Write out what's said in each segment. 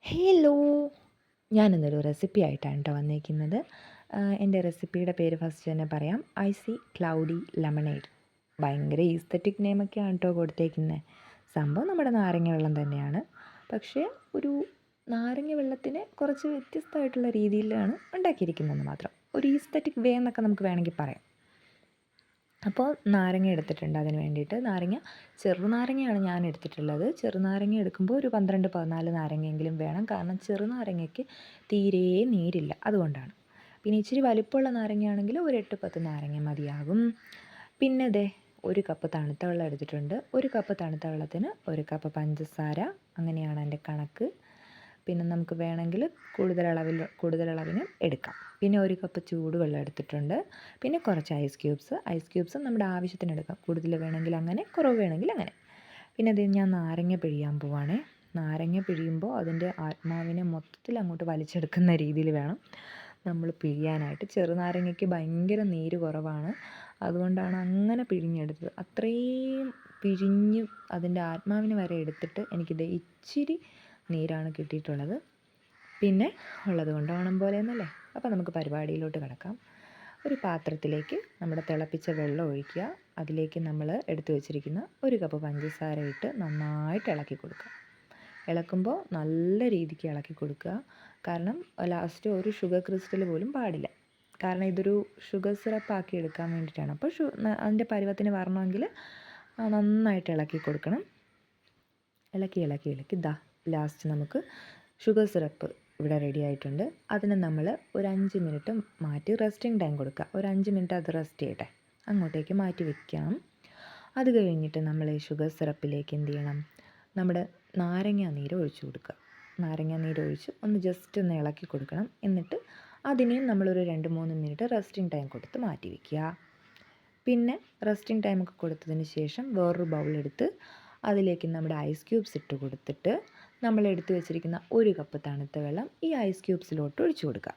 Hello! ഞാനിന്നൊരു recipe ആയിട്ടാണ് കേട്ടോ വന്നിരിക്കുന്നത്. എൻ്റെ റെസിപ്പിയുടെ പേര് ഫസ്റ്റ് തന്നെ പറയാം. Icy cloudy lemonade. ഭയങ്കര ഈസ്തറ്റിക് നെയിമൊക്കെയാണ് കേട്ടോ കൊടുത്തേക്കുന്നത്. സംഭവം നമ്മുടെ നാരങ്ങ വെള്ളം തന്നെയാണ്. പക്ഷേ ഒരു നാരങ്ങ വെള്ളത്തിന് കുറച്ച് വ്യത്യസ്തമായിട്ടുള്ള രീതിയിലാണ് ഉണ്ടാക്കിയിരിക്കുന്നതെന്ന് മാത്രം. ഒരു ഈസ്തറ്റിക് വേ എന്നൊക്കെ നമുക്ക് വേണമെങ്കിൽ പറയാം. അപ്പോൾ നാരങ്ങ എടുത്തിട്ടുണ്ട് അതിന് വേണ്ടിയിട്ട്. ചെറുനാരങ്ങയാണ് ഞാൻ എടുത്തിട്ടുള്ളത്. ചെറുനാരങ്ങ എടുക്കുമ്പോൾ ഒരു 12, 14 നാരങ്ങയെങ്കിലും വേണം. കാരണം ചെറുനാരങ്ങയ്ക്ക് തീരെ നീരില്ല, അതുകൊണ്ടാണ്. പിന്നെ ഇച്ചിരി വലിപ്പമുള്ള നാരങ്ങയാണെങ്കിൽ ഒരു 8, 10 നാരങ്ങ മതിയാകും. പിന്നെ ഒരു കപ്പ് തണുത്ത വെള്ളം എടുത്തിട്ടുണ്ട്. ഒരു കപ്പ് തണുത്ത വെള്ളത്തിന് 1 കപ്പ് പഞ്ചസാര, അങ്ങനെയാണ് എൻ്റെ കണക്ക്. പിന്നെ നമുക്ക് വേണമെങ്കിൽ കൂടുതലളവിന് എടുക്കാം. പിന്നെ 1 കപ്പ് ചൂടുവെള്ളം എടുത്തിട്ടുണ്ട്. പിന്നെ കുറച്ച് ഐസ് ക്യൂബ്സ് നമ്മുടെ ആവശ്യത്തിന് എടുക്കാം. കൂടുതൽ വേണമെങ്കിൽ അങ്ങനെ, കുറവ് വേണമെങ്കിൽ അങ്ങനെ. പിന്നെ ഞാൻ നാരങ്ങ പിഴിയാൻ പോവുകയാണേ. നാരങ്ങ പിഴിയുമ്പോൾ അതിൻ്റെ ആത്മാവിനെ മൊത്തത്തിൽ അങ്ങോട്ട് വലിച്ചെടുക്കുന്ന രീതിയിൽ വേണം നമ്മൾ പിഴിയാനായിട്ട്. ചെറുനാരങ്ങയ്ക്ക് ഭയങ്കര നീര് കുറവാണ്, അതുകൊണ്ടാണ് അങ്ങനെ പിഴിഞ്ഞെടുത്തത്. അത്രയും പിഴിഞ്ഞ് അതിൻ്റെ ആത്മാവിനെ വരെ എടുത്തിട്ട് എനിക്കിത് ഇച്ചിരി നീരാണ് കിട്ടിയിട്ടുള്ളത്. പിന്നെ ഉള്ളത് കൊണ്ട് ഓണം പോലെ എന്നല്ലേ. അപ്പോൾ നമുക്ക് പരിപാടിയിലോട്ട് കിടക്കാം. ഒരു പാത്രത്തിലേക്ക് നമ്മുടെ തിളപ്പിച്ച വെള്ളം ഒഴിക്കുക. അതിലേക്ക് നമ്മൾ എടുത്തു വെച്ചിരിക്കുന്ന 1 കപ്പ് പഞ്ചസാര ഇട്ട് നന്നായിട്ട് ഇളക്കി കൊടുക്കുക. ഇളക്കുമ്പോൾ നല്ല രീതിക്ക് ഇളക്കി കൊടുക്കുക. കാരണം ലാസ്റ്റ് ഒരു ഷുഗർ ക്രിസ്റ്റൽ പോലും പാടില്ല. കാരണം ഇതൊരു ഷുഗർ സിറപ്പാക്കി എടുക്കാൻ വേണ്ടിയിട്ടാണ്. അപ്പോൾ അതിൻ്റെ പരുവത്തിന് വരണമെങ്കിൽ നന്നായിട്ട് ഇളക്കി കൊടുക്കണം. ഇളക്കി ലാസ്റ്റ് നമുക്ക് ഷുഗർ സിറപ്പ് ഇവിടെ റെഡി ആയിട്ടുണ്ട്. അതിന് നമ്മൾ ഒരു 5 മിനിറ്റ് മാറ്റി റെസ്റ്റിംഗ് ടൈം കൊടുക്കുക. ഒരു 5 മിനിറ്റ് അത് റെസ്റ്റ് ചെയ്യട്ടെ, അങ്ങോട്ടേക്ക് മാറ്റി വയ്ക്കാം. അത് കഴിഞ്ഞിട്ട് നമ്മൾ ഈ ഷുഗർ സിറപ്പിലേക്ക് എന്ത് ചെയ്യണം, നമ്മുടെ നാരങ്ങാനീര് ഒഴിച്ചു കൊടുക്കുക. നാരങ്ങാനീര് ഒഴിച്ച് ജസ്റ്റ് ഒന്ന് ഇളക്കി കൊടുക്കണം. എന്നിട്ട് അതിനെയും നമ്മളൊരു 2-3 മിനിറ്റ് റെസ്റ്റിംഗ് ടൈം കൊടുത്ത് മാറ്റി വയ്ക്കുക. പിന്നെ റെസ്റ്റിംഗ് ടൈമൊക്കെ കൊടുത്തതിന് ശേഷം വേറൊരു ബൗളെടുത്ത് അതിലേക്ക് നമ്മുടെ ഐസ് ക്യൂബ്സ് ഇട്ട് കൊടുത്തിട്ട് നമ്മൾ എടുത്തു വെച്ചിരിക്കുന്ന 1 കപ്പ് തണുത്ത വെള്ളം ഈ ഐസ് ക്യൂബ്സിലോട്ട് ഒഴിച്ചു കൊടുക്കുക.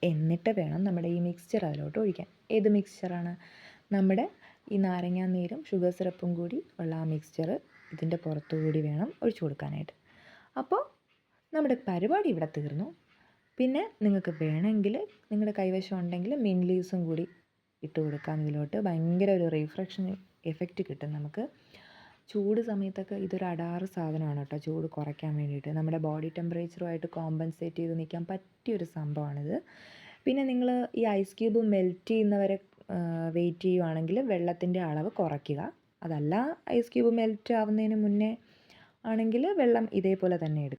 എന്നിട്ട് വേണം നമ്മുടെ ഈ മിക്സ്ചർ അതിലോട്ട് ഒഴിക്കാൻ. ഏത് മിക്സ്ചറാണ്? നമ്മുടെ ഈ നാരങ്ങാനീരും ഷുഗർ സിറപ്പും കൂടി ഉള്ള ആ മിക്സ്ചർ ഇതിൻ്റെ പുറത്തുകൂടി വേണം ഒഴിച്ചു കൊടുക്കാനായിട്ട്. അപ്പോൾ നമ്മുടെ പരിപാടി ഇവിടെ തീർന്നു. പിന്നെ നിങ്ങൾക്ക് വേണമെങ്കിൽ നിങ്ങളുടെ കൈവശം ഉണ്ടെങ്കിൽ മിൻറ്റ് ലീവ്സും കൂടി ഇട്ട് കൊടുക്കാം ഇതിലോട്ട്. ഭയങ്കര ഒരു റിഫ്രഷിങ് എഫക്റ്റ് കിട്ടും നമുക്ക്. ചൂട് സമയത്തൊക്കെ ഇതൊരു അടാറ് സാധനമാണ് കേട്ടോ, ചൂട് കുറയ്ക്കാൻ വേണ്ടിയിട്ട്. നമ്മുടെ ബോഡി ടെമ്പറേച്ചറുമായിട്ട് കോമ്പൻസേറ്റ് ചെയ്ത് നിൽക്കാൻ പറ്റിയൊരു സംഭവമാണിത്. പിന്നെ നിങ്ങൾ ഈ ഐസ് ക്യൂബ് മെൽറ്റ് ചെയ്യുന്നവരെ വെയിറ്റ് ചെയ്യുവാണെങ്കിൽ വെള്ളത്തിൻ്റെ അളവ് കുറയ്ക്കുക. അതല്ല ഐസ് ക്യൂബ് മെൽറ്റ് ആവുന്നതിന് മുന്നേ ആണെങ്കിൽ വെള്ളം ഇതേപോലെ തന്നെ എടുക്കുക.